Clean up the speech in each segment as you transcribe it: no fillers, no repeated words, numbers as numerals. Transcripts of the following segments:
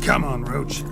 Come on, Roach.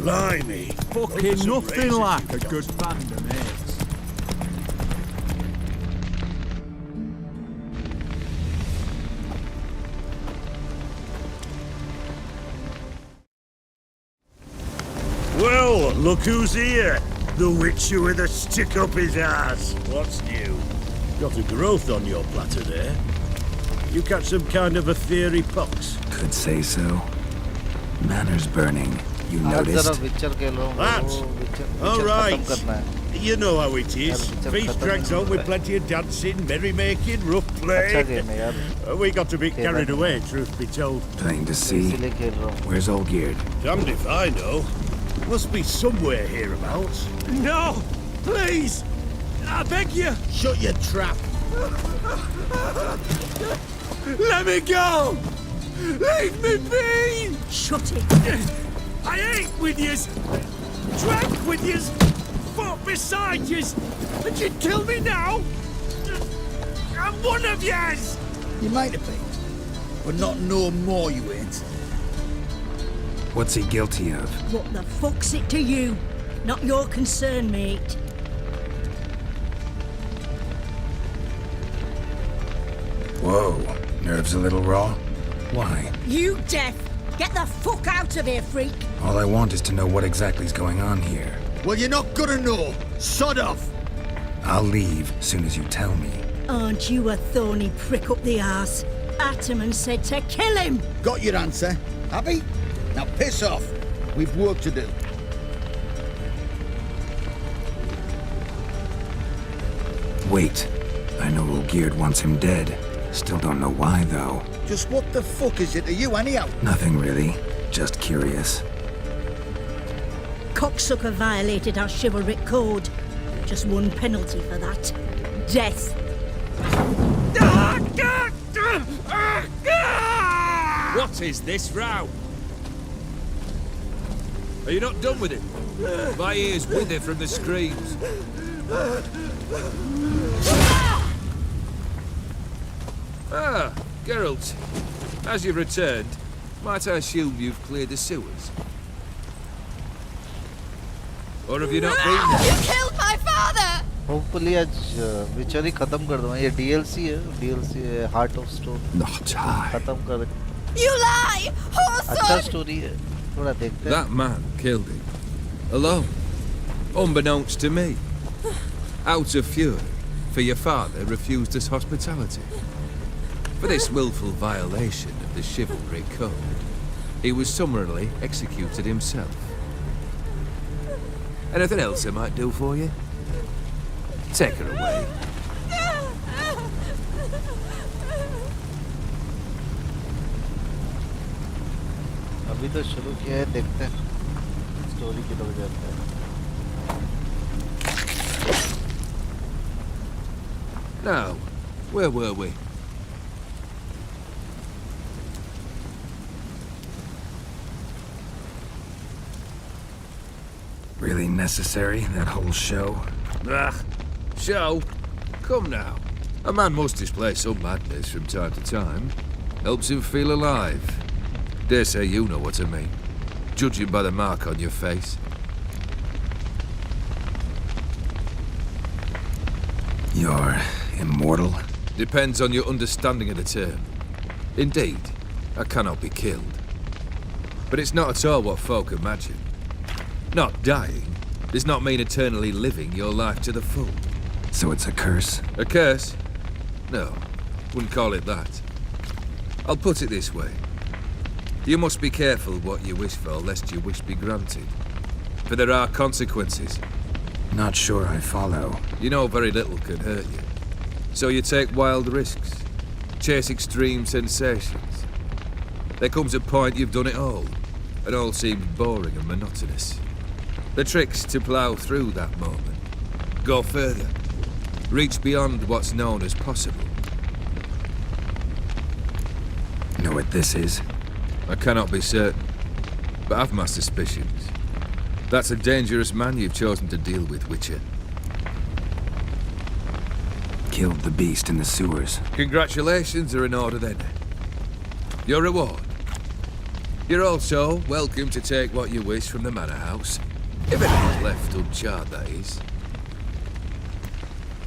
Blimey. Fucking nothing like a good band of mates. Well, look who's here. The witcher with a stick up his ass. What's new? Got a growth on your platter there. You catch some kind of a fiery pox? Could say so. Manners burning. You noticed? That? All right. You know how it is. Feast drags on with plenty of dancing, merrymaking, rough play. We got a bit carried away, truth be told. Plain to see. Where's old Geared? Damned if I know. Must be somewhere hereabouts. No! Please! I beg you! Shut your trap. Let me go! Leave me be! Shut it! I ate with yous! Drank with yous! Fought beside yous! And you'd kill me now? I'm one of yous! You might have been, but not no more you ain't. What's he guilty of? What the fuck's it to you? Not your concern, mate. Whoa. Nerves a little raw? Why? You deaf! Get the fuck out of here, freak! All I want is to know what exactly is going on here. Well, you're not gonna know. Sod off. I'll leave soon as you tell me. Aren't you a thorny prick up the arse? Ataman said to kill him! Got your answer. Happy? Now piss off. We've work to do. Wait. I know old Geared wants him dead. Still don't know why, though. Just what the fuck is it to you, anyhow? Nothing really. Just curious. Cocksucker violated our chivalric code. Just one penalty for that. Death. What is this row? Are you not done with it? My ears wither from the screams. Ah, Geralt. As you've returned, might I assume you've cleared the sewers? Or have you not been there? You killed my father! Hopefully आज विचर ही खत्म कर दूँगा. ये DLC है, DLC है, Heart of Stone. Not high. खत्म कर. You lie! अच्छा Whoreson! story है. थोड़ा देखते हैं. That man killed him. Alone. Unbeknownst to me. Out of fury, for your father refused us hospitality. For this willful violation of the chivalry code, he was summarily executed himself. Anything else I might do for you? Take her away. अभी तो शुरू किया है, देखते हैं. Story की तरफ जाते हैं. Now, where were we? Really necessary, that whole show? Ah, show? Come now. A man must display some madness from time to time. Helps him feel alive. Dare say you know what I mean. Judging by the mark on your face. You're immortal? Depends on your understanding of the term. Indeed, I cannot be killed. But it's not at all what folk imagine. Not dying does not mean eternally living your life to the full. So it's a curse? A curse? No, wouldn't call it that. I'll put it this way. You must be careful what you wish for, lest your wish be granted. For there are consequences. Not sure I follow. You know very little can hurt you. So you take wild risks, chase extreme sensations. There comes a point you've done it all, and all seems boring and monotonous. The trick's to plough through that moment. Go further. Reach beyond what's known as possible. Know what this is? I cannot be certain, but I've my suspicions. That's a dangerous man you've chosen to deal with, Witcher. Killed the beast in the sewers. Congratulations are in order then. Your reward. You're also welcome to take what you wish from the manor house. If anything's left uncharred, that is.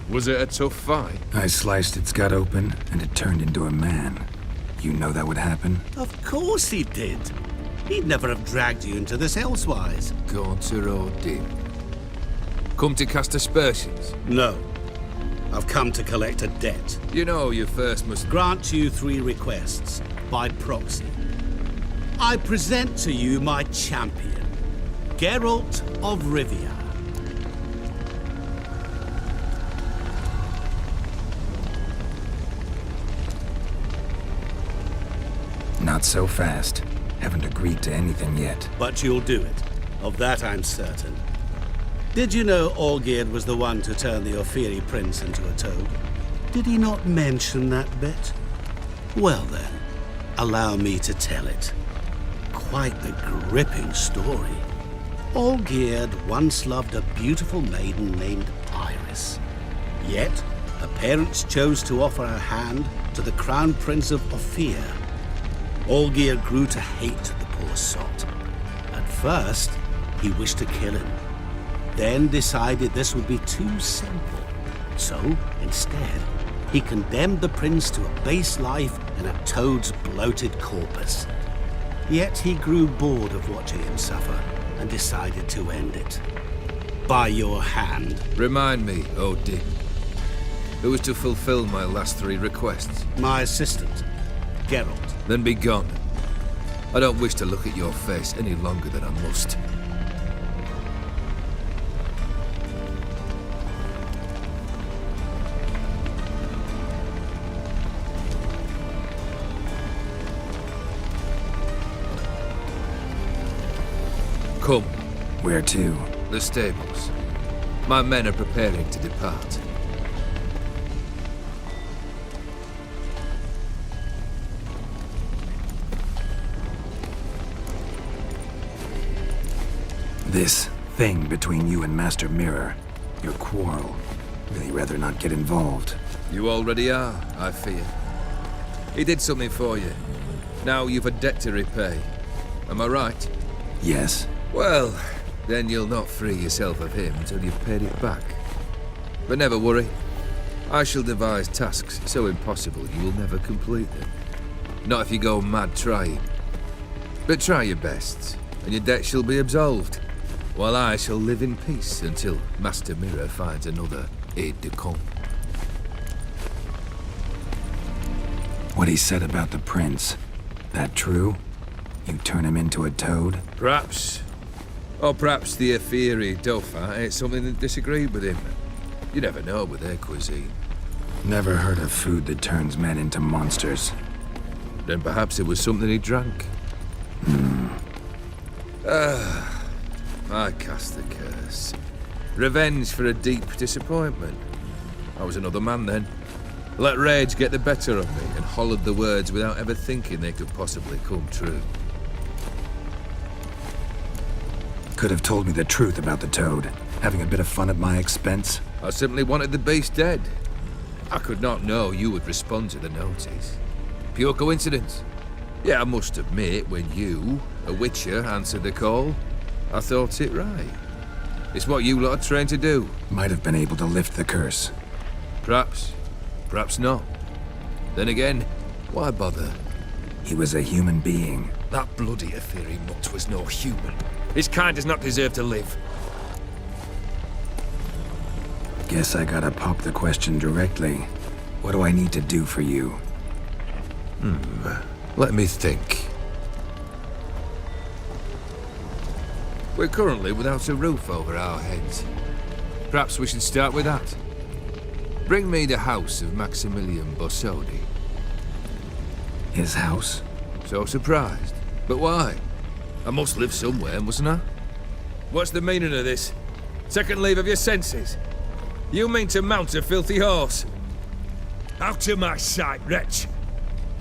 Was it a tough fight? I sliced its gut open, and it turned into a man. You know that would happen? Of course he did. He'd never have dragged you into this elsewise. Gaunter Odin. Come to cast aspersions? No. I've come to collect a debt. You know you first must... Grant you 3 requests, by proxy. I present to you my champion, Geralt of Rivia. Not so fast. Haven't agreed to anything yet. But you'll do it. Of that I'm certain. Did you know Olgierd was the one to turn the Ofiri prince into a toad? Did he not mention that bit? Well then, allow me to tell it. Quite the gripping story. Olgierd once loved a beautiful maiden named Iris. Yet, her parents chose to offer her hand to the Crown Prince of Ophir. Olgierd grew to hate the poor sot. At first, he wished to kill him. Then decided this would be too simple. So, instead, he condemned the prince to a base life in a toad's bloated corpus. Yet he grew bored of watching him suffer and decided to end it. By your hand. Remind me, Odin. Who was to fulfill my last 3 requests? My assistant, Geralt. Then be gone. I don't wish to look at your face any longer than I must. Come. Where to? The stables. My men are preparing to depart. This thing between you and Master Mirror, your quarrel. Really rather not get involved. You already are, I fear. He did something for you. Now you've a debt to repay. Am I right? Yes. Well, then you'll not free yourself of him until you've paid it back. But never worry. I shall devise tasks so impossible you will never complete them. Not if you go mad trying. But try your best, and your debt shall be absolved. While I shall live in peace until Master Mirror finds another aide-de-camp. What he said about the prince, that true? You turn him into a toad? Perhaps. Or perhaps the Ofiri Dauphin ate something that disagreed with him. You never know with their cuisine. Never heard of food that turns men into monsters. Then perhaps it was something he drank. I cast the curse. Revenge for a deep disappointment. I was another man then. Let rage get the better of me and hollered the words without ever thinking they could possibly come true. Could have told me the truth about the toad, having a bit of fun at my expense. I simply wanted the beast dead. I could not know you would respond to the notice. Pure coincidence. Yeah, I must admit, when you, a Witcher, answered the call, I thought it right. It's what you lot are trained to do. Might have been able to lift the curse. Perhaps. Perhaps not. Then again, why bother? He was a human being. That bloody Ofiri mutt was no human. His kind does not deserve to live. Guess I gotta pop the question directly. What do I need to do for you? Let me think. We're currently without a roof over our heads. Perhaps we should start with that. Bring me the house of Maximilian Borsodi. His house? So surprised. But why? I must live somewhere, mustn't I? What's the meaning of this? Second leave of your senses? You mean to mount a filthy horse? Out of my sight, wretch!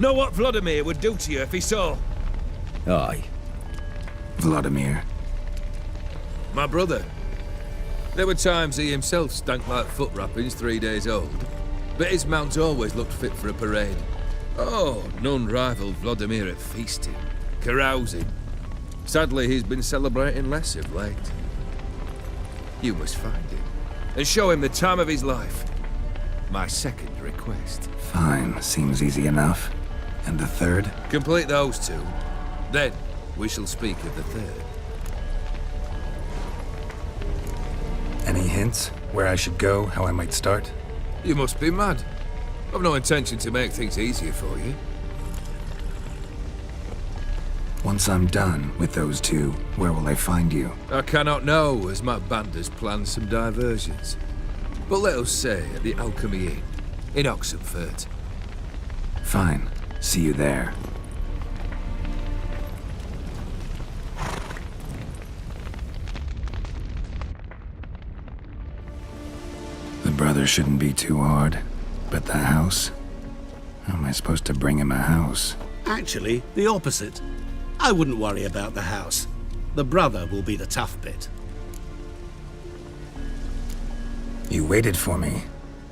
Know what Vladimir would do to you if he saw? Aye. Vladimir. My brother. There were times he himself stank like foot wrappings 3 days old, but his mount always looked fit for a parade. Oh, none rivaled Vladimir at feasting, carousing. Sadly, he's been celebrating less of late. You must find him, and show him the time of his life. My second request. Fine, seems easy enough. And the third? Complete those two. Then, we shall speak of the third. Any hints? Where I should go, how I might start? You must be mad. I've no intention to make things easier for you. Once I'm done with those two, where will I find you? I cannot know, as my band has planned some diversions. But let us say at the Alchemy Inn, in Oxenfurt. Fine. See you there. The brother shouldn't be too hard. But the house? How am I supposed to bring him a house? Actually, the opposite. I wouldn't worry about the house. The brother will be the tough bit. You waited for me.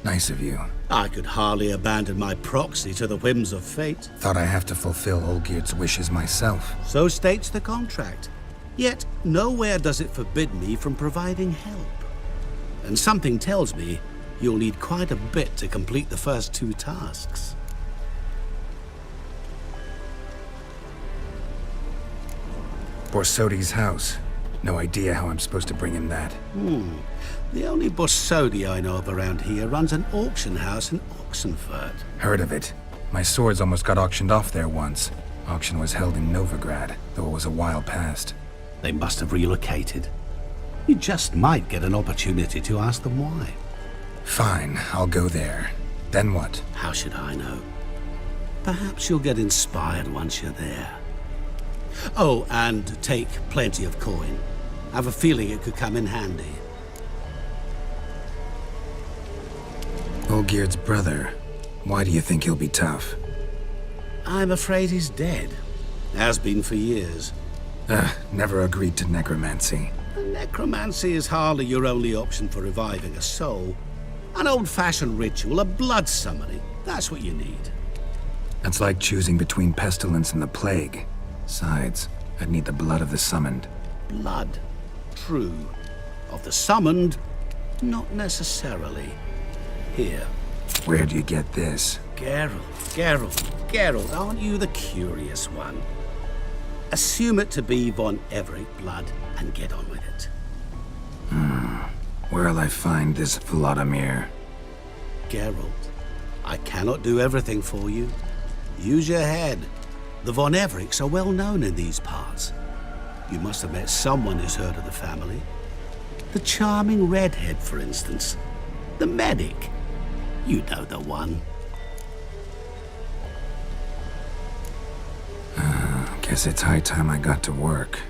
Nice of you. I could hardly abandon my proxy to the whims of fate. Thought I have to fulfill 𝐖𝐄𝐋𝐿𝐴𝐻's wishes myself. So states the contract. Yet, nowhere does it forbid me from providing help. And something tells me you'll need quite a bit to complete the first 2 tasks. Borsodi's house. No idea how I'm supposed to bring him that. The only Borsodi I know of around here runs an auction house in Oxenfurt. Heard of it. My swords almost got auctioned off there once. Auction was held in Novigrad, though it was a while past. They must have relocated. You just might get an opportunity to ask them why. Fine, I'll go there. Then what? How should I know? Perhaps you'll get inspired once you're there. Oh, and take plenty of coin. I have a feeling it could come in handy. 𝐖𝐄𝐿𝐴𝐻's brother. Why do you think he'll be tough? I'm afraid he's dead. Has been for years. Never agreed to necromancy. Necromancy is hardly your only option for reviving a soul. An old-fashioned ritual, a blood summoning. That's what you need. That's like choosing between pestilence and the plague. Besides, I'd need the blood of the summoned. Blood. True. Of the summoned, not necessarily. Here. Where do you get this? Geralt, aren't you the curious one? Assume it to be von Everett blood and get on with it. Where'll I find this Vladimir? Geralt, I cannot do everything for you. Use your head. The von Evericks are well known in these parts. You must have met someone who's heard of the family. The charming redhead, for instance. The medic. You know the one. Guess it's high time I got to work.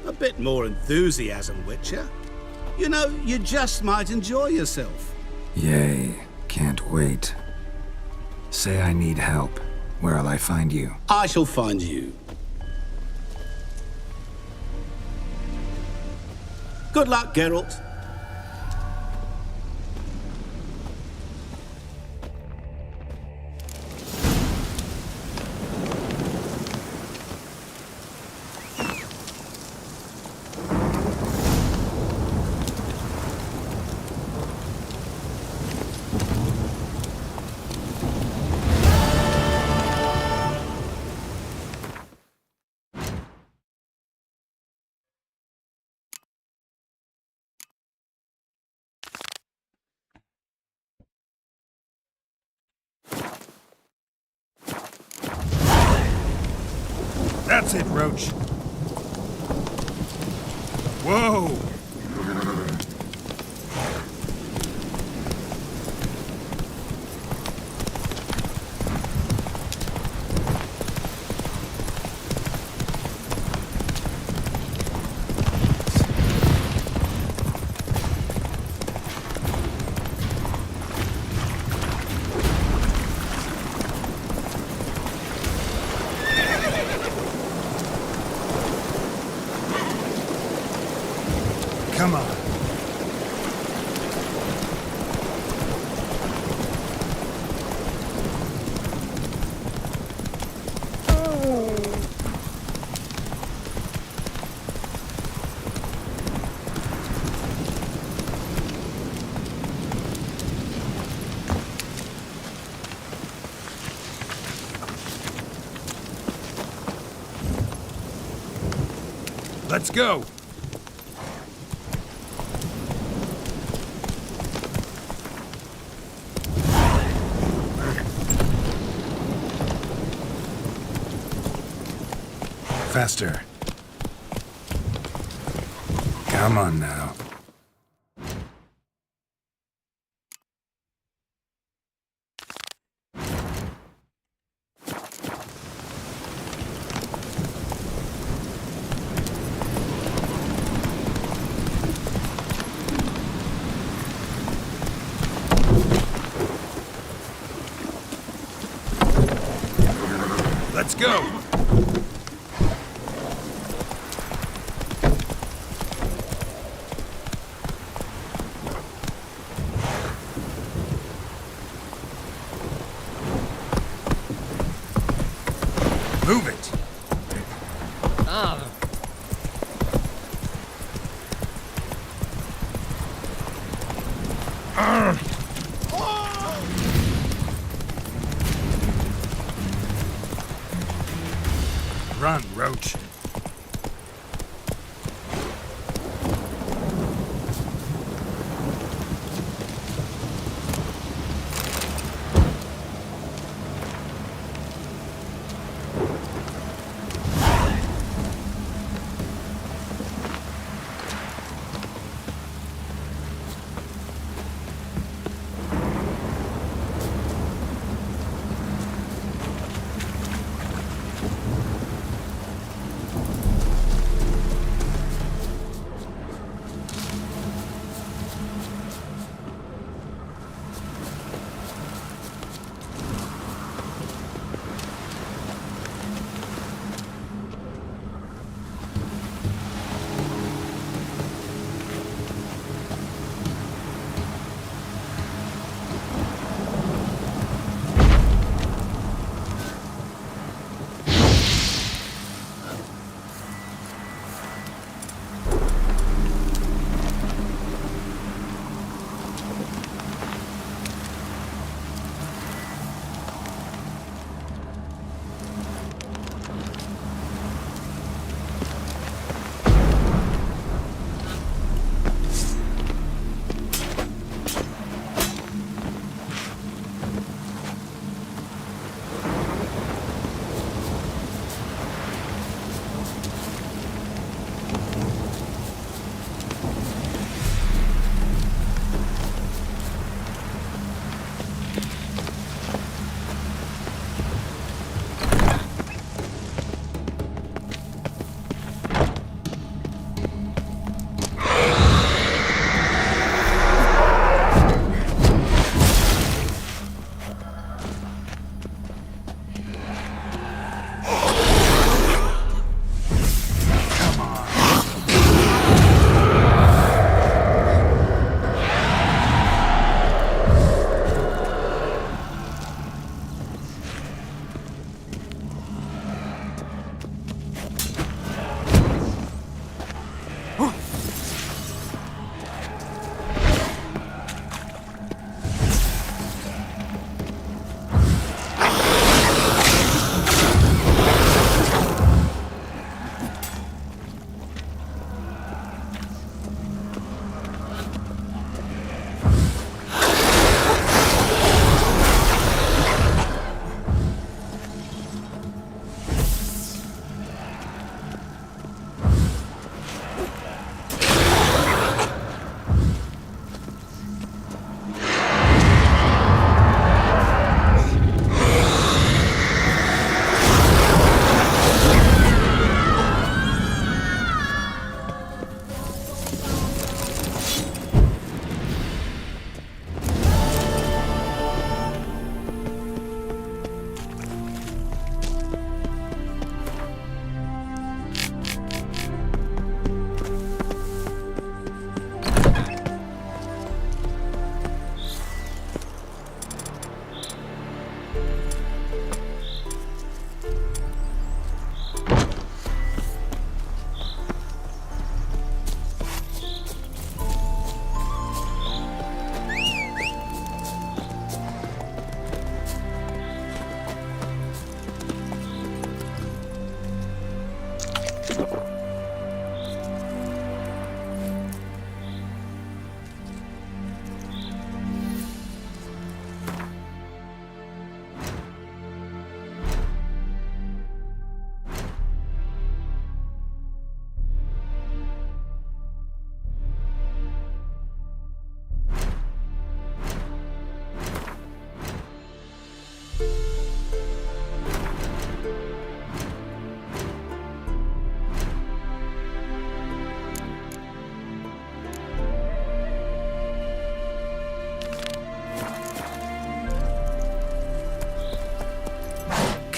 A bit more enthusiasm, Witcher. You know, you just might enjoy yourself. Yay, can't wait. Say I need help. Where'll I find you? I shall find you. Good luck, Geralt. That's it, Roach. Whoa! Come on. Let's go. Faster. Come on now. Let's go. Move it! Run, Roach.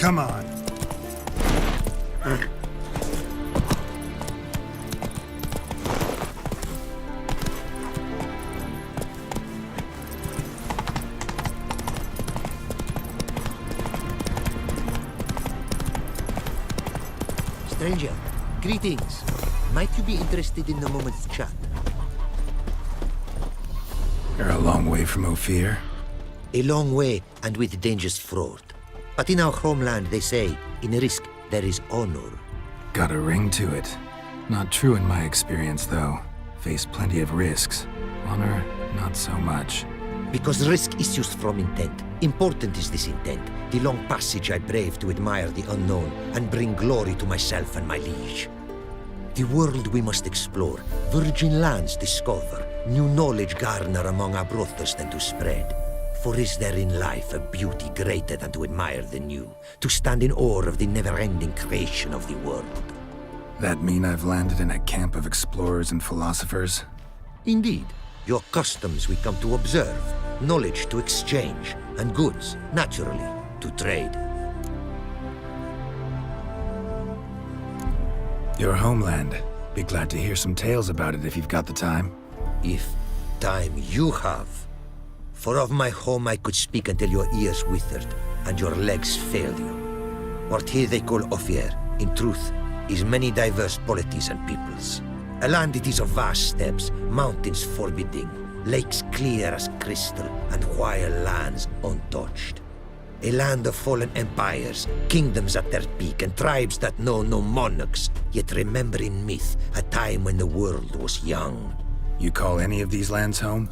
Come on. Stranger, greetings. Might you be interested in a moment's chat? You're a long way from Ophir. A long way and with dangers fraught. But in our homeland they say, in risk there is honor. Got a ring to it. Not true in my experience, though. Faced plenty of risks. Honor, not so much. Because risk issues from intent. Important is this intent. The long passage I brave to admire the unknown and bring glory to myself and my liege. The world we must explore, virgin lands discover, new knowledge garner among our brothers than to spread. For is there in life a beauty greater than to admire the new, to stand in awe of the never-ending creation of the world? That mean I've landed in a camp of explorers and philosophers? Indeed, your customs we come to observe, knowledge to exchange, and goods, naturally, to trade. Your homeland. Be glad to hear some tales about it if you've got the time. If time you have. For of my home I could speak until your ears withered, and your legs failed you. What here they call Ophir, in truth, is many diverse polities and peoples. A land it is of vast steppes, mountains forbidding, lakes clear as crystal, and wild lands untouched. A land of fallen empires, kingdoms at their peak, and tribes that know no monarchs, yet remember in myth a time when the world was young. You call any of these lands home?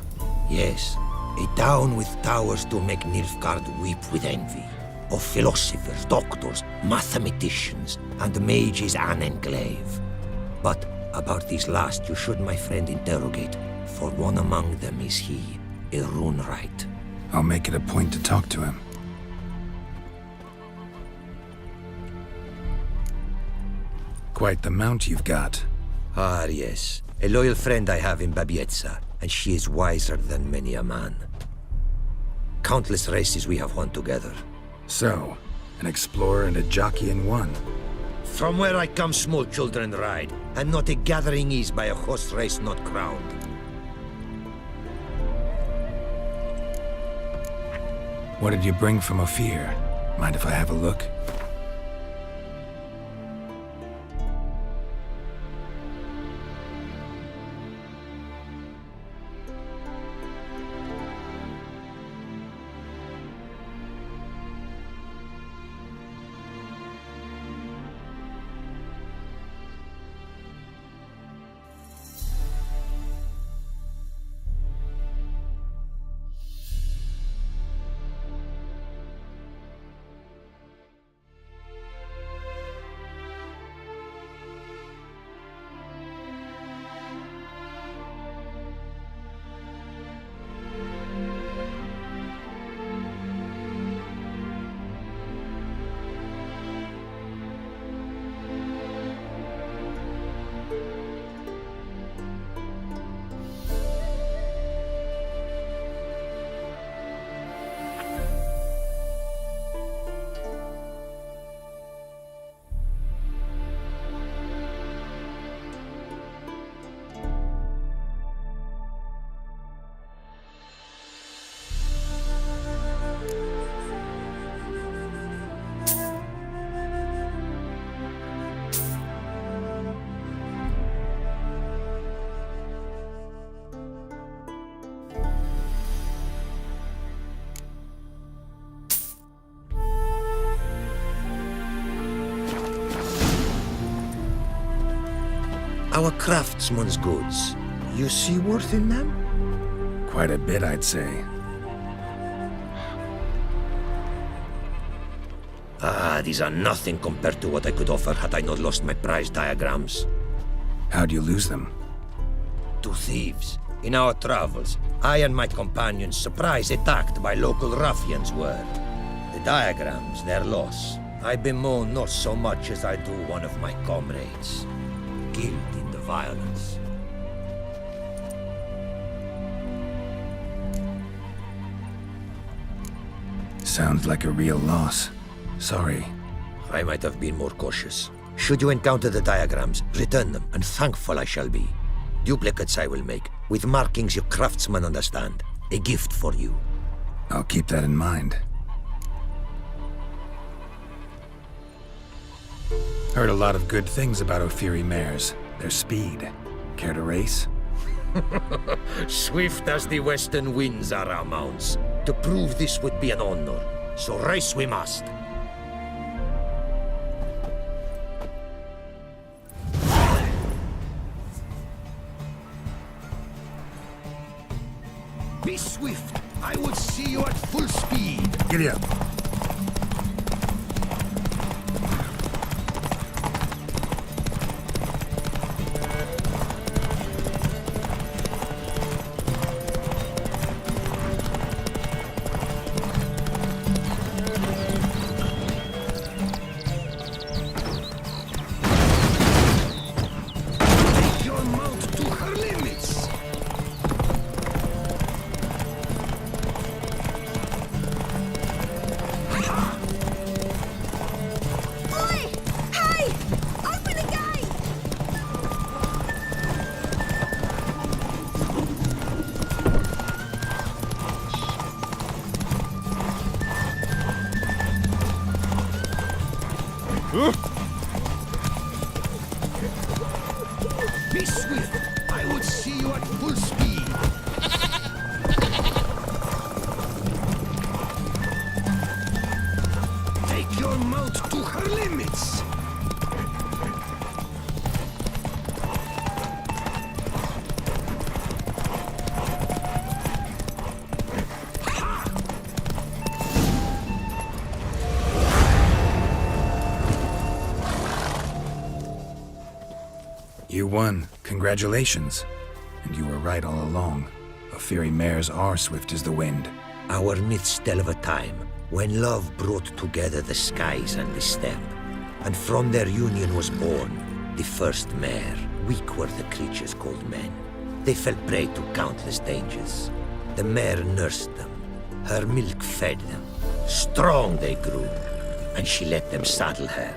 Yes, a town with towers to make Nilfgaard weep with envy. Of philosophers, doctors, mathematicians, and mages an enclave. But about these last you should, my friend, interrogate, for one among them is he, a runewright. I'll make it a point to talk to him. Quite the mount you've got. Ah, yes. A loyal friend I have in Babietza, and she is wiser than many a man. Countless races we have won together. So, an explorer and a jockey in one. From where I come, small children ride, and not a gathering is by a horse race not crowned. What did you bring from Ophir? Mind if I have a look? Our craftsman's goods, you see worth in them? Quite a bit, I'd say. Ah, these are nothing compared to what I could offer had I not lost my prized diagrams. How'd you lose them? To thieves. In our travels, I and my companions surprise attacked by local ruffians were. The diagrams, their loss, I bemoan not so much as I do one of my comrades. Killed in the violence. Sounds like a real loss. Sorry. I might have been more cautious. Should you encounter the diagrams, return them, and thankful I shall be. Duplicates I will make, with markings your craftsmen understand. A gift for you. I'll keep that in mind. Heard a lot of good things about Ophiri mares. Their speed. Care to race? Swift as the western winds are our mounts. To prove this would be an honor, so race we must. Be swift. I would see you at full speed. Giddy up. Take your mount to her limits. Oi! Hey! Open the gate! Be swift. I would see you at full speed. Take your mount to her limits. You won. Congratulations. And you were right all along. Ophiri mares are swift as the wind. Our myths tell of a time when love brought together the skies and the steppe. And from their union was born the first mare. Weak were the creatures called men. They fell prey to countless dangers. The mare nursed them. Her milk fed them. Strong they grew. And she let them saddle her.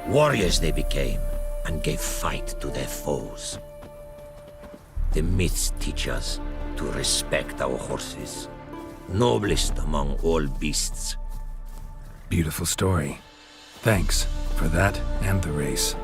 Warriors they became, and gave fight to their foes. The myths teach us to respect our horses, noblest among all beasts. Beautiful story. Thanks for that and the race.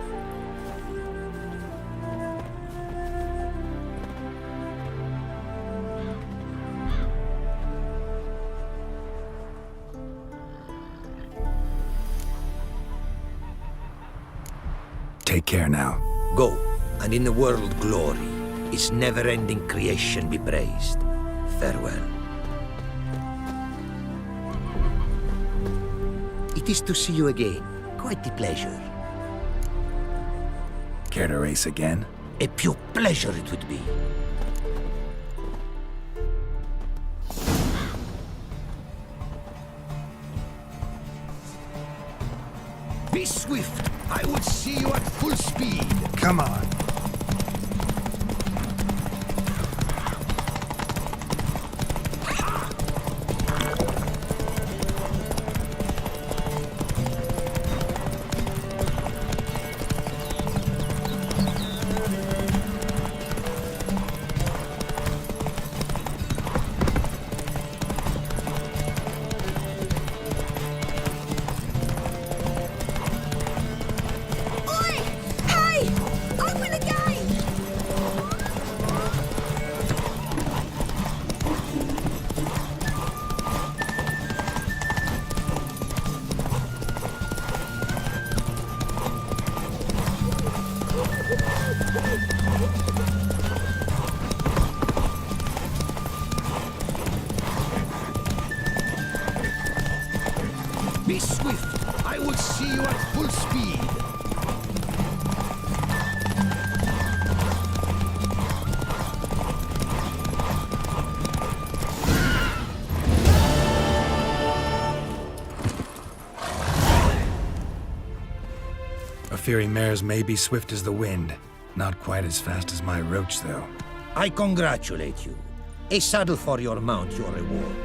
Take care now. Go, and in the world glory, its never-ending creation be praised. Farewell. It is to see you again. Quite the pleasure. Care to race again? A pure pleasure it would be. Be swift. I would see you at full speed. Come on. Oi! Hey! Open the gate! Be swift. I would see you at full speed. Ophiri mares may be swift as the wind. Not quite as fast as my roach, though. I congratulate you. A saddle for your mount, your reward.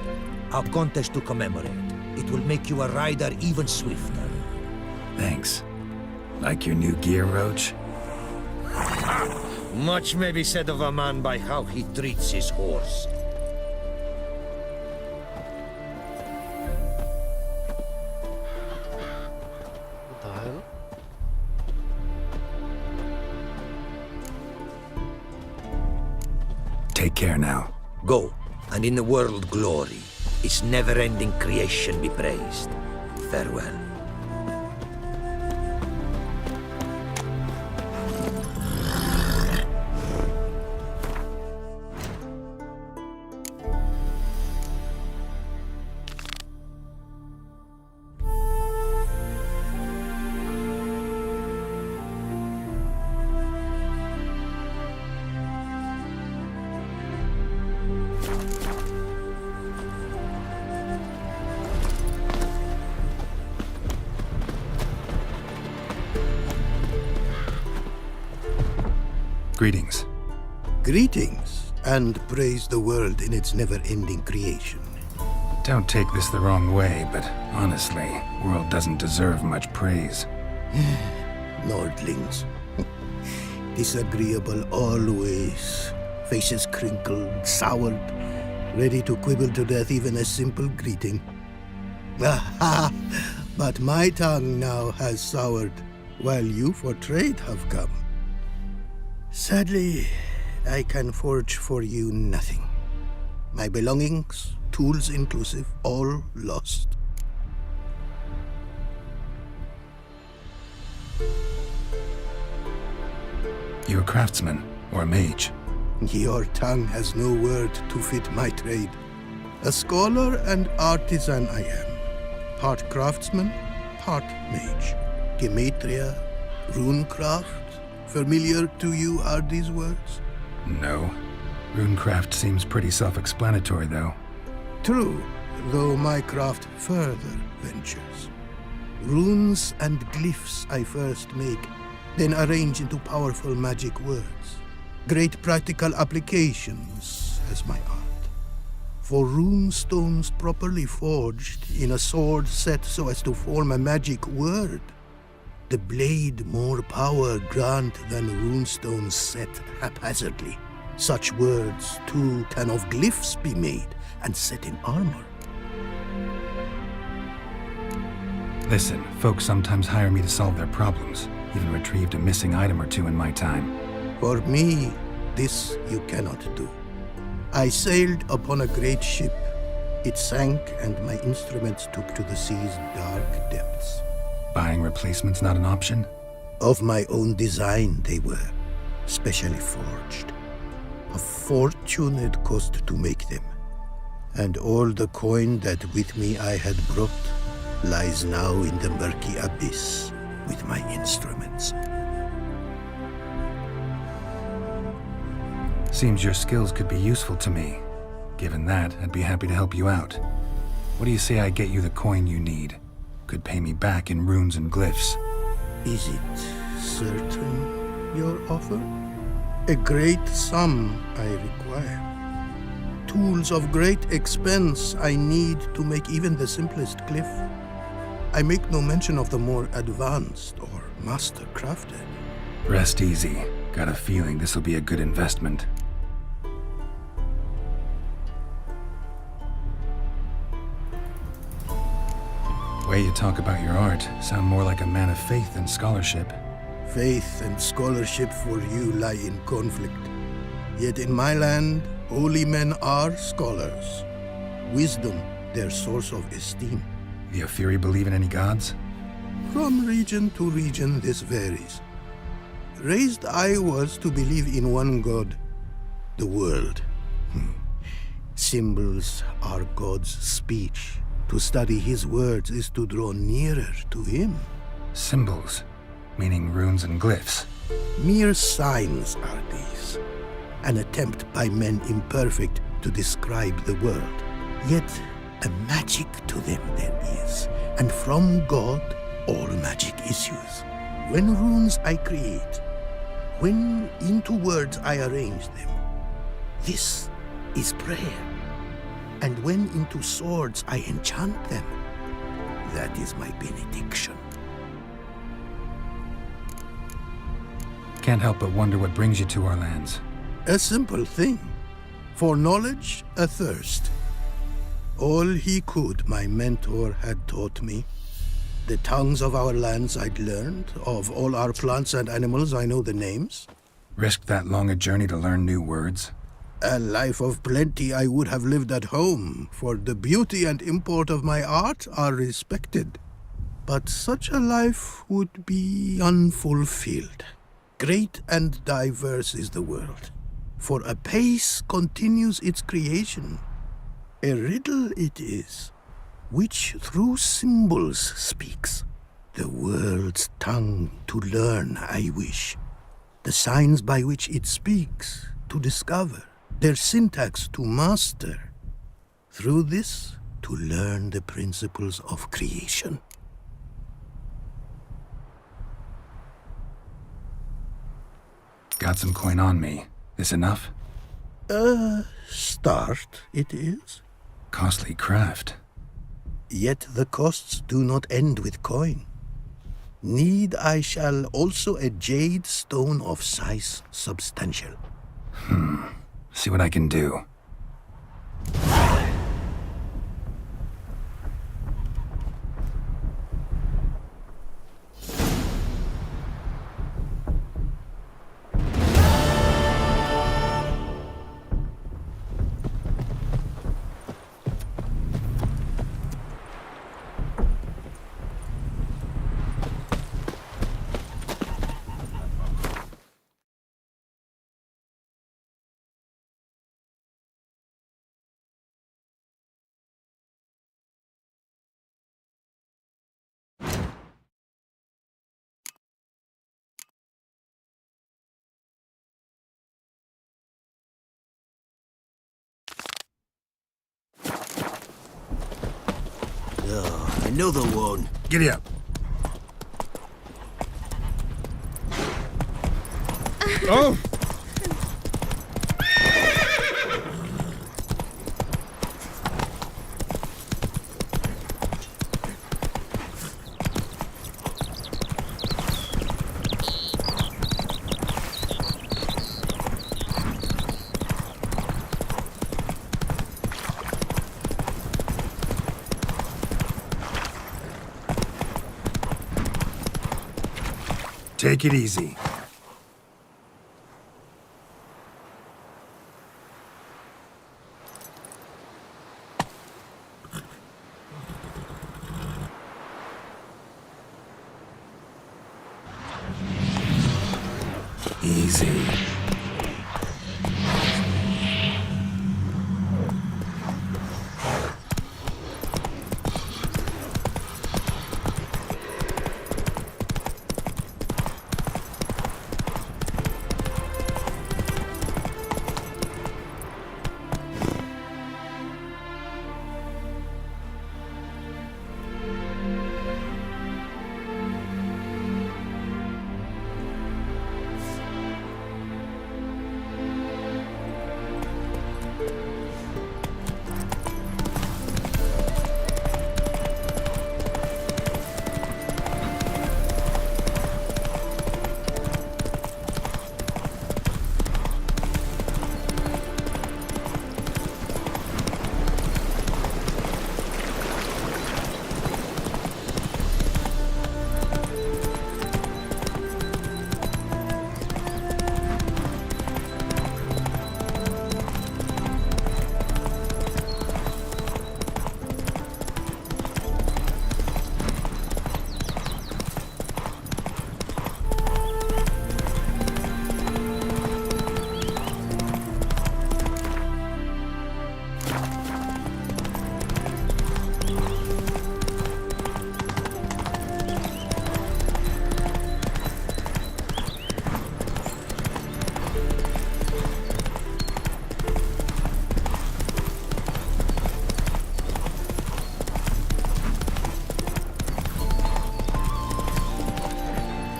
A contest to commemorate. It will make you a rider even swifter. Thanks. Like your new gear, Roach? Much may be said of a man by how he treats his horse. What the hell? Take care now. Go, and in the world glory, its never-ending creation be praised. Farewell. Greetings. Greetings, and praise the world in its never-ending creation. Don't take this the wrong way, but honestly, world doesn't deserve much praise. Nordlings. Disagreeable always. Faces crinkled, soured, ready to quibble to death even a simple greeting. Aha! But my tongue now has soured, while you for trade have come. Sadly, I can forge for you nothing. My belongings, tools inclusive, all lost. You a craftsman or a mage? Your tongue has no word to fit my trade. A scholar and artisan I am. Part craftsman, part mage. Gematria, runecraft. Familiar to you are these words? No. Runecraft seems pretty self-explanatory, though. True, though my craft further ventures. Runes and glyphs I first make, then arrange into powerful magic words. Great practical applications as my art. For rune stones properly forged in a sword set so as to form a magic word, the blade more power grant than runestones set haphazardly. Such words, too, can of glyphs be made and set in armor. Listen, folks sometimes hire me to solve their problems. Even retrieved a missing item or two in my time. For me, this you cannot do. I sailed upon a great ship. It sank and my instruments took to the sea's dark depths. Buying replacements not an option? Of my own design they were, specially forged. A fortune it cost to make them. And all the coin that with me I had brought lies now in the murky abyss with my instruments. Seems your skills could be useful to me. Given that, I'd be happy to help you out. What do you say I get you the coin you need? Could pay me back in runes and glyphs. Is it certain your offer? A great sum I require. Tools of great expense I need to make even the simplest glyph. I make no mention of the more advanced or master-crafted. Rest easy. Got a feeling this will be a good investment. Way you talk about your art sound more like a man of faith than scholarship. Faith and scholarship for you lie in conflict. Yet in my land, holy men are scholars. Wisdom, their source of esteem. The Ophiri believe in any gods? From region to region, this varies. Raised I was to believe in one god, the world. Symbols are God's speech. To study his words is to draw nearer to him. Symbols, meaning runes and glyphs. Mere signs are these. An attempt by men imperfect to describe the world. Yet a magic to them there is, and from God all magic issues. When runes I create, when into words I arrange them, this is prayer. And when into swords I enchant them, that is my benediction. can't help but wonder what brings you to our lands. A simple thing. For knowledge, a thirst. All he could, my mentor had taught me. The tongues of our lands I'd learned. Of all our plants and animals, I know the names. Risked that long a journey to learn new words? A life of plenty I would have lived at home, for the beauty and import of my art are respected. But such a life would be unfulfilled. Great and diverse is the world, for a pace continues its creation. A riddle it is, which through symbols speaks. The world's tongue to learn I wish, the signs by which it speaks to discover, their syntax to master. Through this, to learn the principles of creation. Got some coin on me. This enough? Start it is. Costly craft. Yet the costs do not end with coin. Need I shall also a jade stone of size substantial. See what I can do. Another one. Giddy up. Oh! Take it easy. Easy.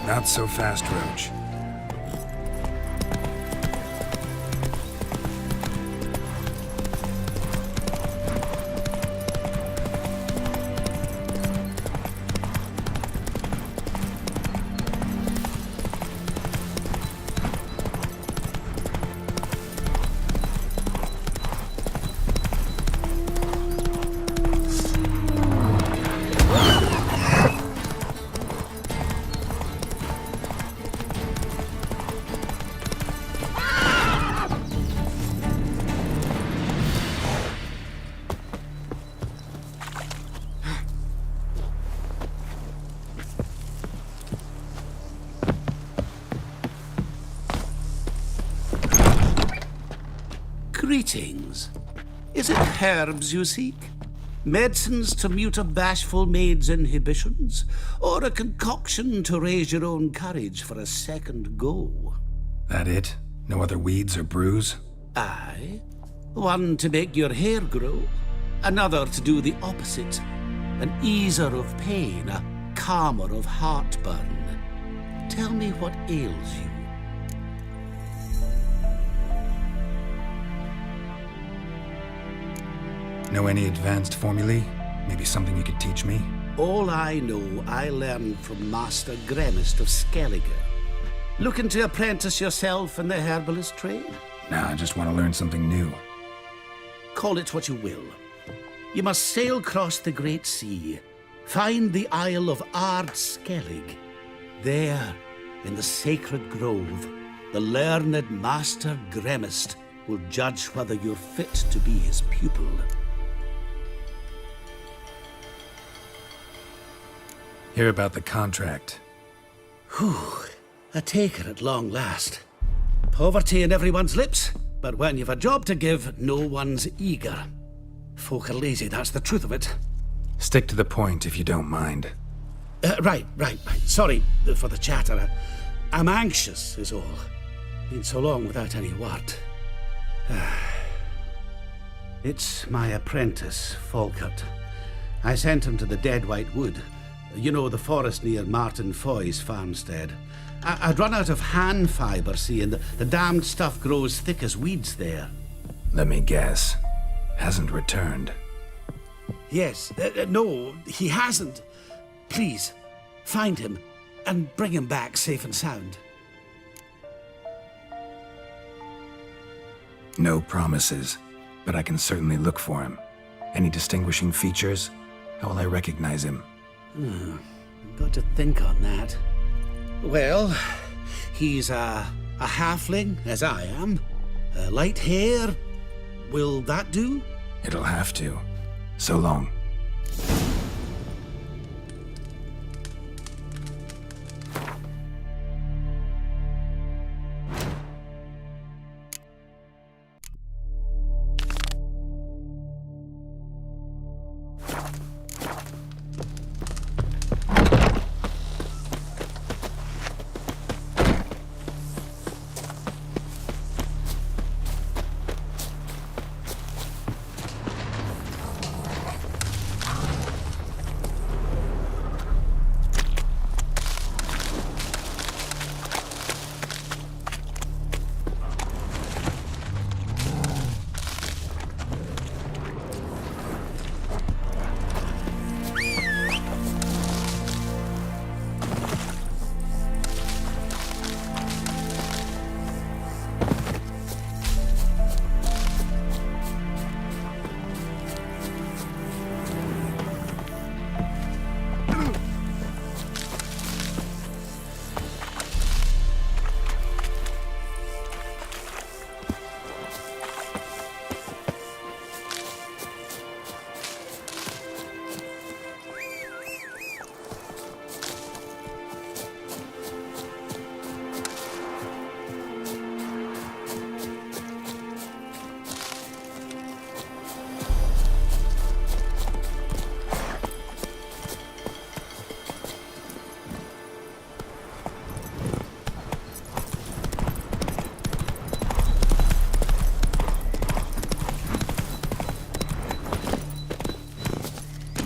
Not so fast, Roach. Greetings. Is it herbs you seek? Medicines to mute a bashful maid's inhibitions? Or a concoction to raise your own courage for a second go? That it? No other weeds or brews? Aye. One to make your hair grow, another to do the opposite. An easer of pain, a calmer of heartburn. Tell me what ails you. Know any advanced formulae? Maybe something you could teach me? All I know, I learned from Master Gremist of Skellige. Looking to apprentice yourself in the herbalist trade? Nah, I just want to learn something new. Call it what you will. You must sail across the great sea, find the Isle of Ard Skellig. There, in the sacred grove, the learned Master Gremist will judge whether you're fit to be his pupil. Hear about the contract. Whew, a taker at long last. Poverty in everyone's lips, but when you've a job to give, no one's eager. Folk are lazy, that's the truth of it. Stick to the point if you don't mind. Right. Sorry for the chatter. I'm anxious, is all. Been so long without any word. It's my apprentice, Falkert. I sent him to the Dead White Wood. You know, the forest near Martin Foy's farmstead. I'd run out of hand fibre, see, and the damned stuff grows thick as weeds there. Let me guess. Hasn't returned. Yes, no, he hasn't. Please, find him and bring him back safe and sound. No promises, but I can certainly look for him. Any distinguishing features? How will I recognize him? Got to think on that. Well, he's a halfling, as I am. Light hair. Will that do? It'll have to. So long.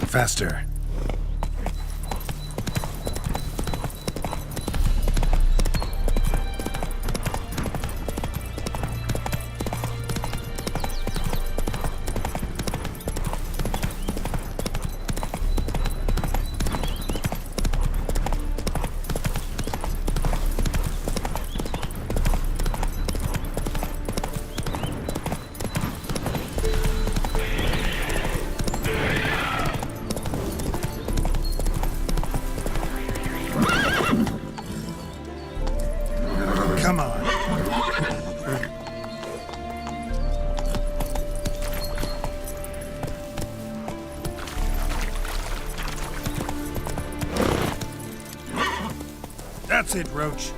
Faster. Come on. That's it, Roach.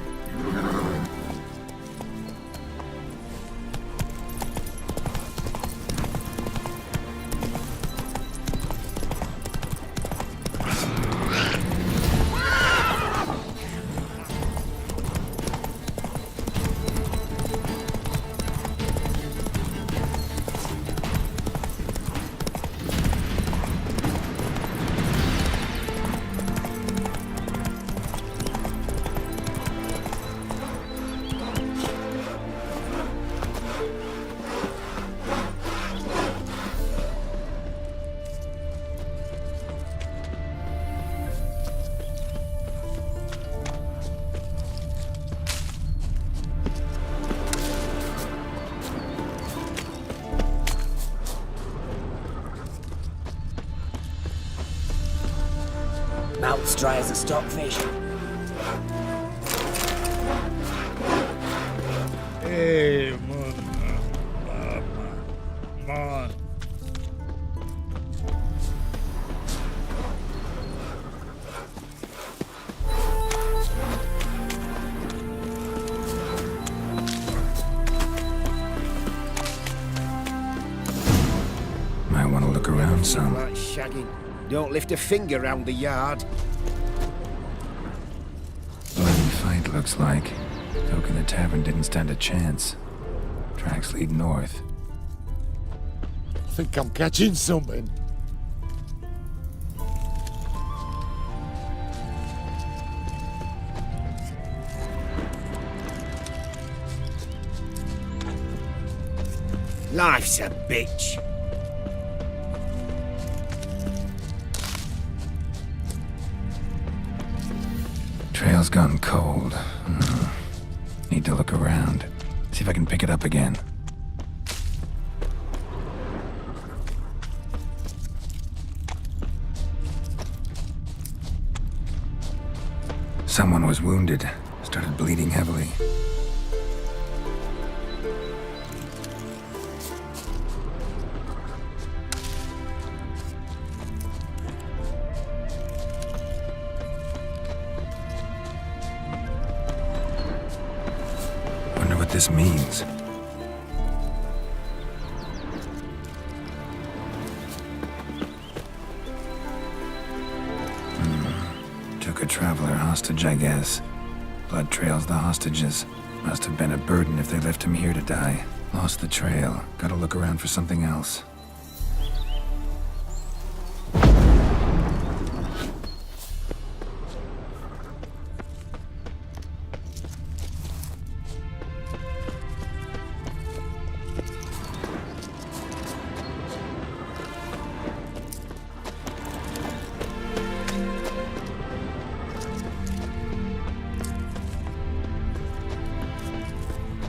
Mouth's dry as a stockfish. Hey, man. Might want to look around some. Like shagging. Don't lift a finger round the yard. Bloody fight, looks like. Folk in the tavern didn't stand a chance. Tracks lead north. I think I'm catching something. Life's a bitch. Trail's gone cold. Need to look around. See if I can pick it up again. Someone was wounded. Started bleeding heavily. Wonder what this means. Took a traveler hostage, I guess. Blood trails the hostages. Must have been a burden if they left him here to die. Lost the trail. Gotta look around for something else.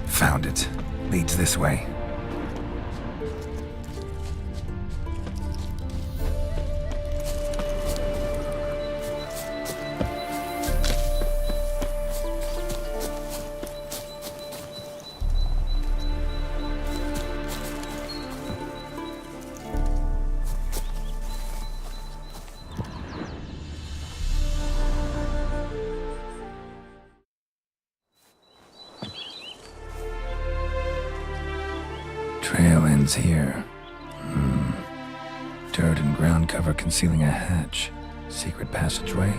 Found it. Leads this way. Trail ends here. Dirt and ground cover concealing a hatch. Secret passageway?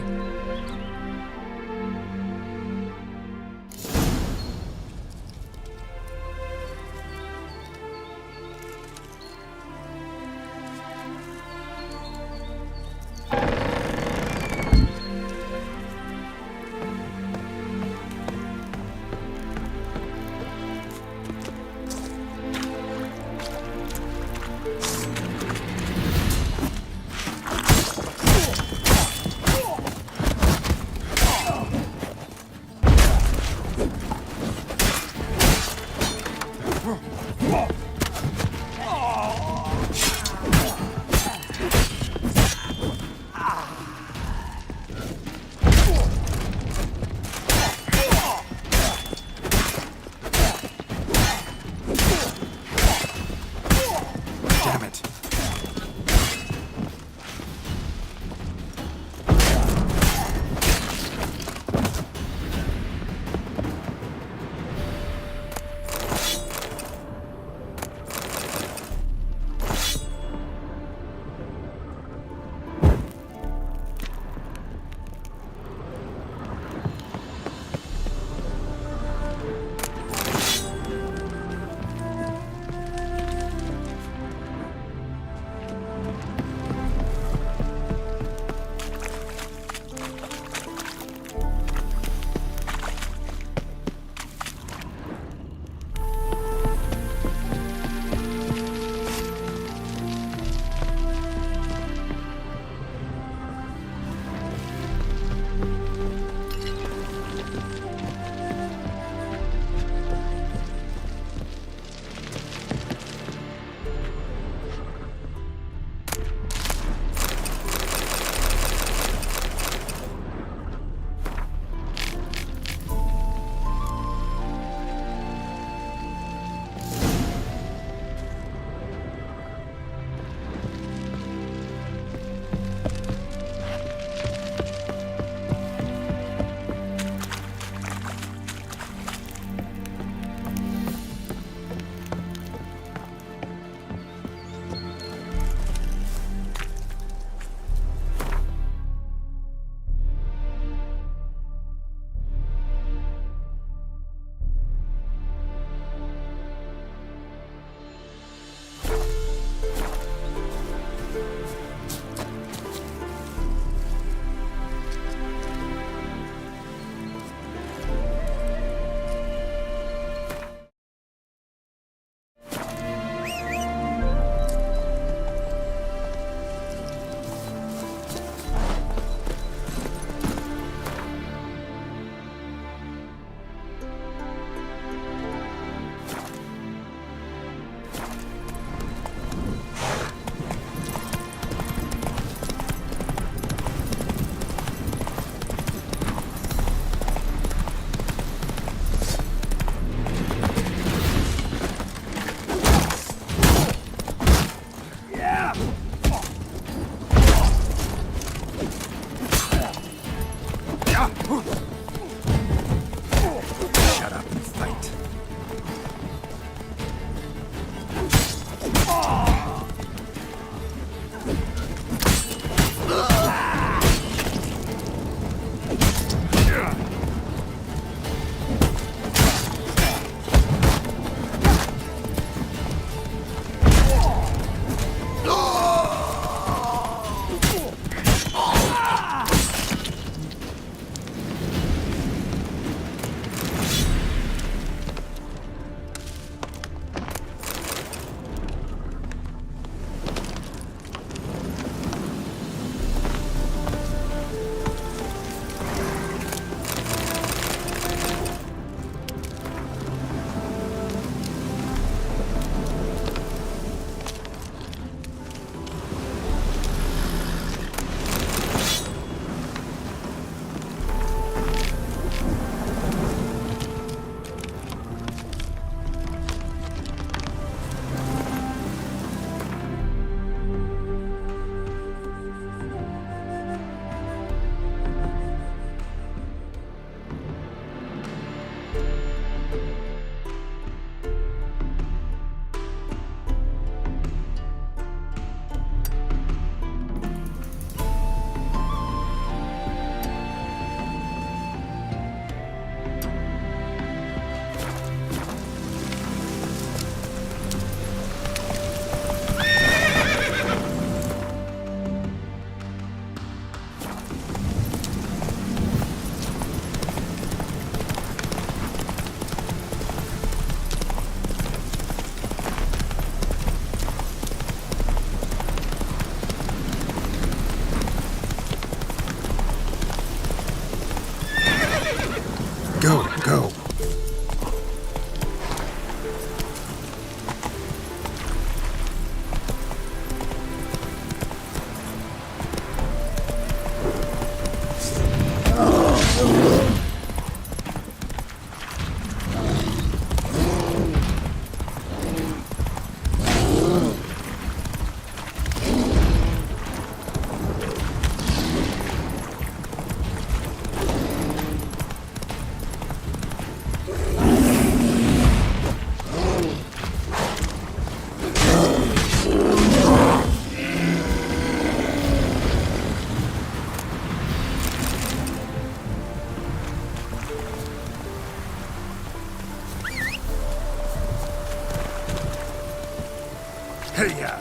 Hey-ya!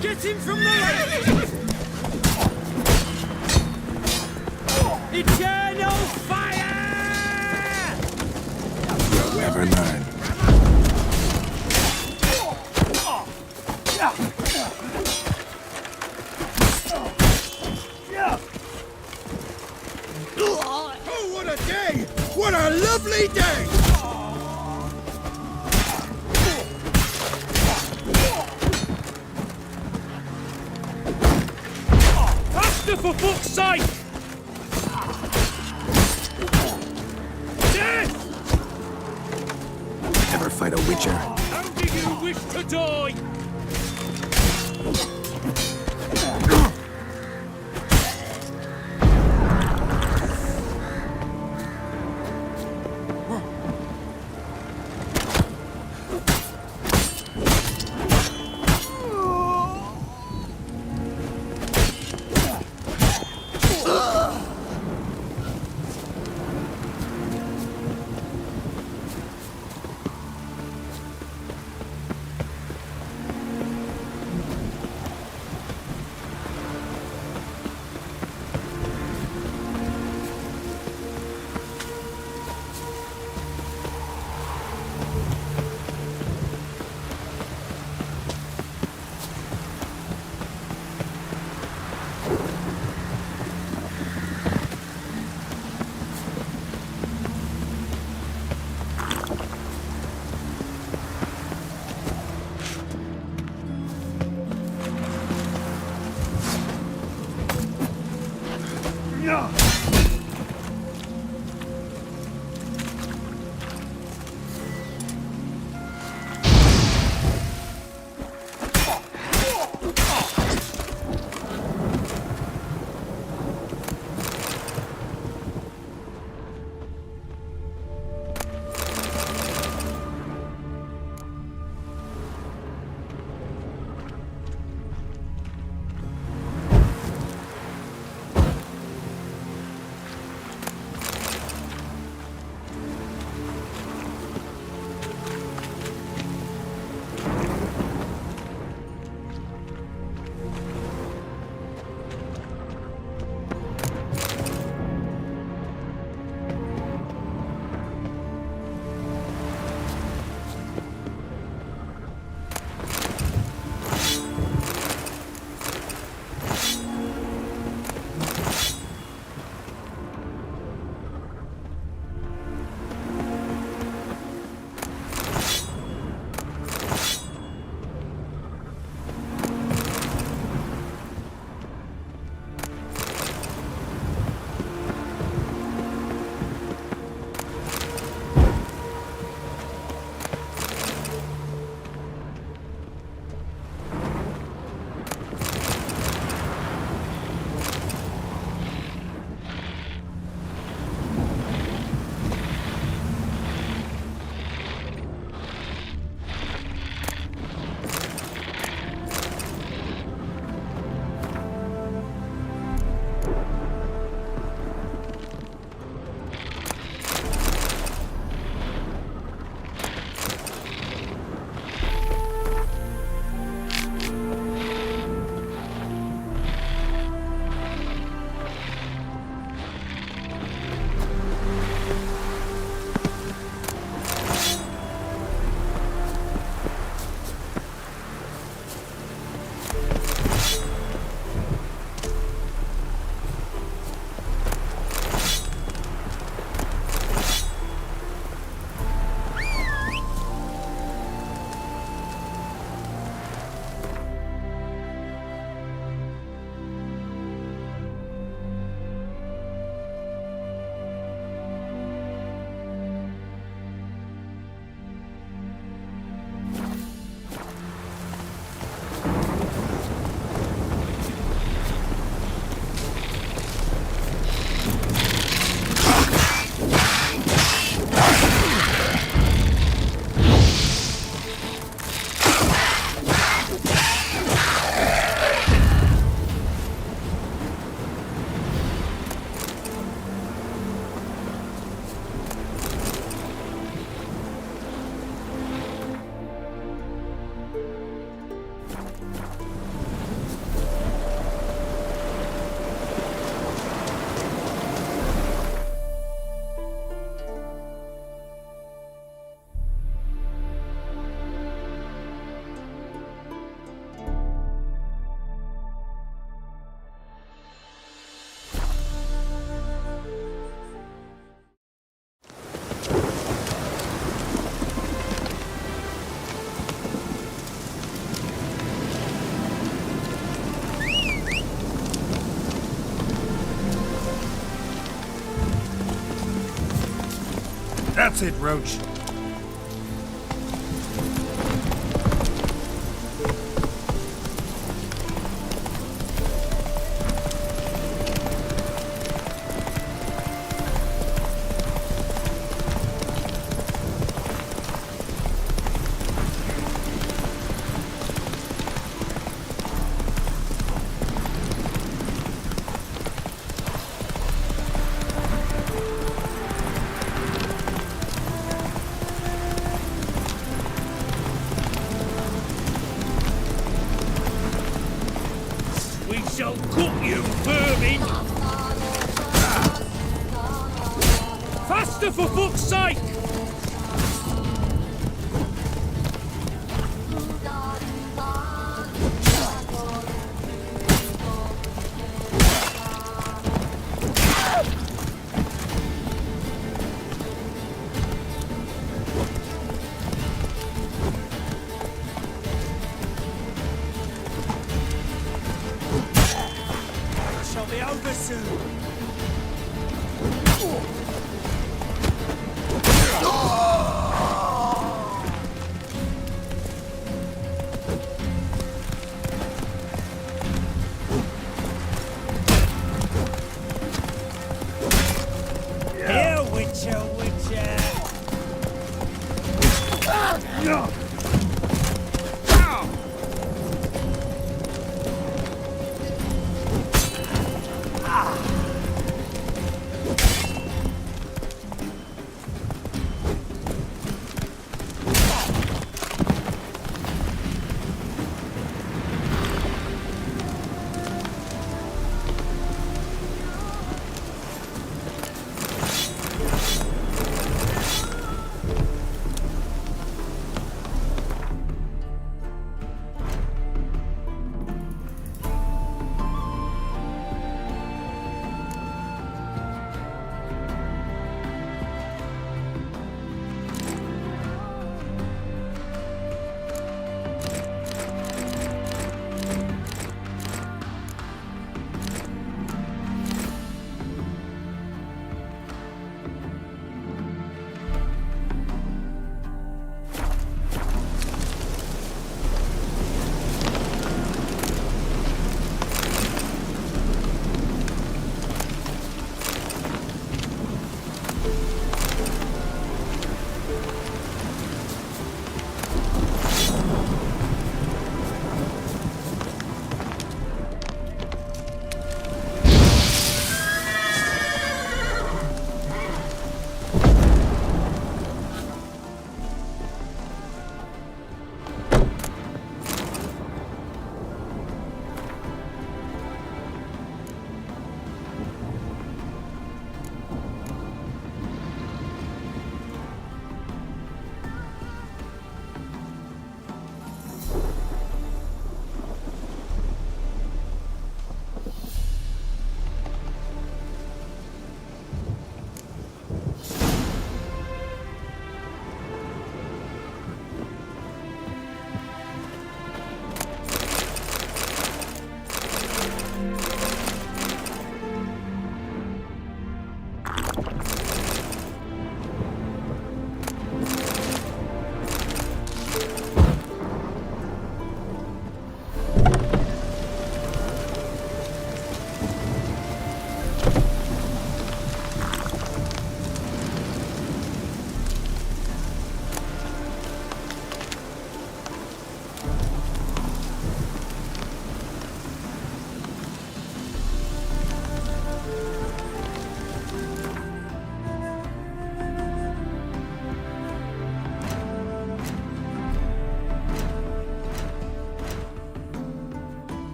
Get him from the left! Eternal fire! Never learn. Oh, what a day! What a lovely day! Faster, for fuck's sake! Death! Ever fight a witcher? How do you wish to die? That's it, Roach. Shall cook you, vermin! Faster, for fuck's sake! Shall be over soon. Here, Witcher, Witcher.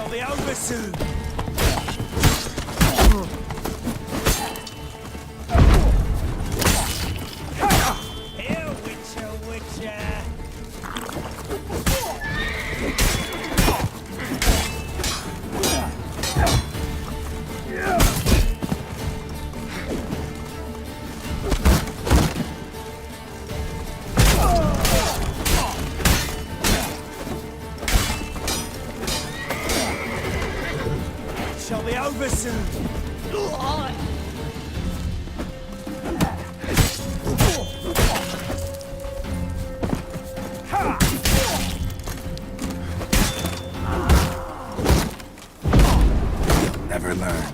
shall be over soon. Here, Witcher, Witcher. Shall be over soon. Never learn.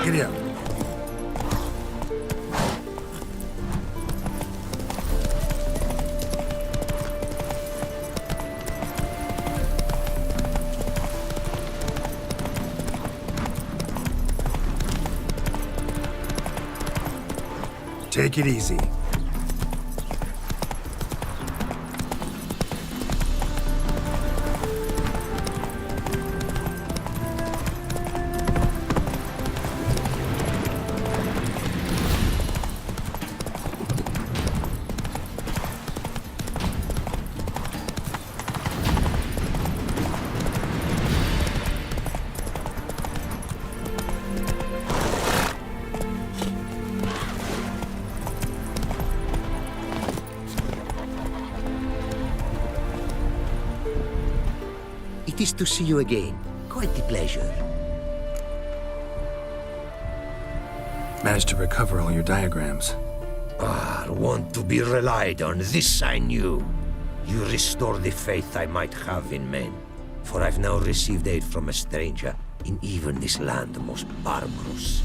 Giddy up. Take it easy. It is to see you again. Quite the pleasure. Managed to recover all your diagrams. Want to be relied on, this I knew. You restore the faith I might have in men. For I've now received aid from a stranger in even this land most barbarous.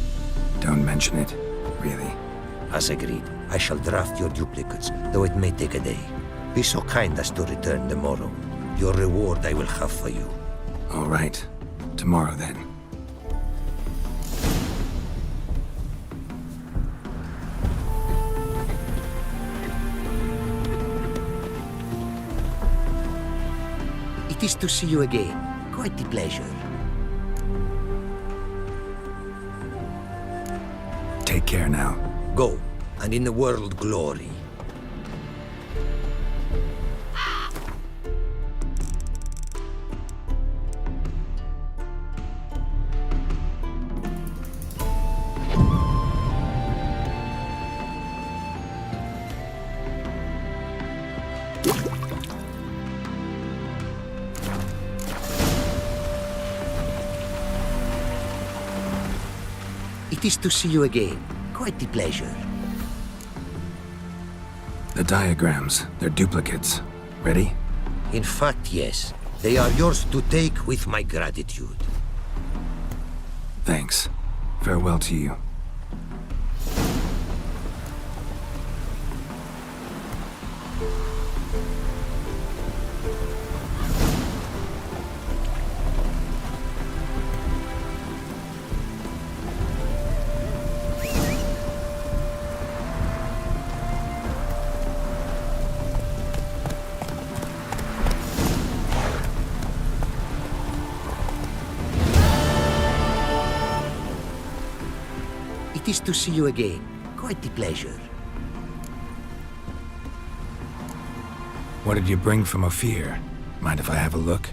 Don't mention it, really. As agreed, I shall draft your duplicates, though it may take a day. Be so kind as to return tomorrow. Your reward I will have for you. All right. Tomorrow, then. It is to see you again. Quite the pleasure. Take care now. Go, and in the world glory. It is to see you again. Quite the pleasure. The diagrams, they're duplicates. Ready? In fact, yes. They are yours to take with my gratitude. Thanks. Farewell to you. It is to see you again. Quite the pleasure. What did you bring from Ophir? Mind if I have a look?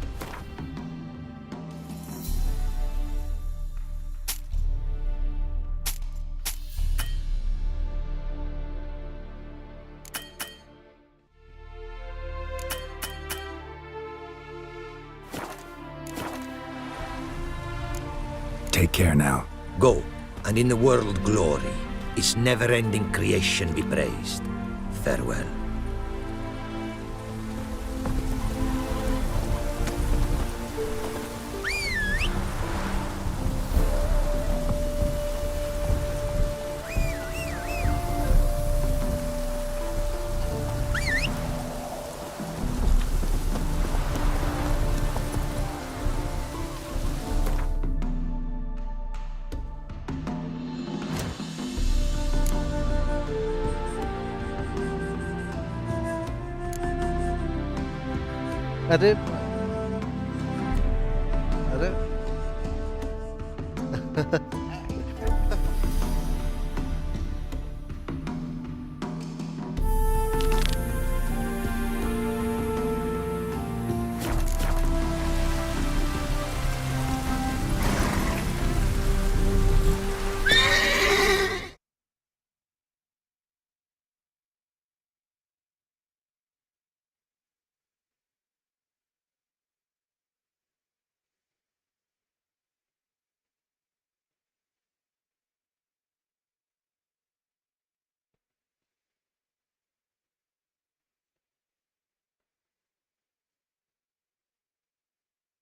Take care now. Go, and in the world glory, its never-ending creation be praised. Farewell. अरे अरे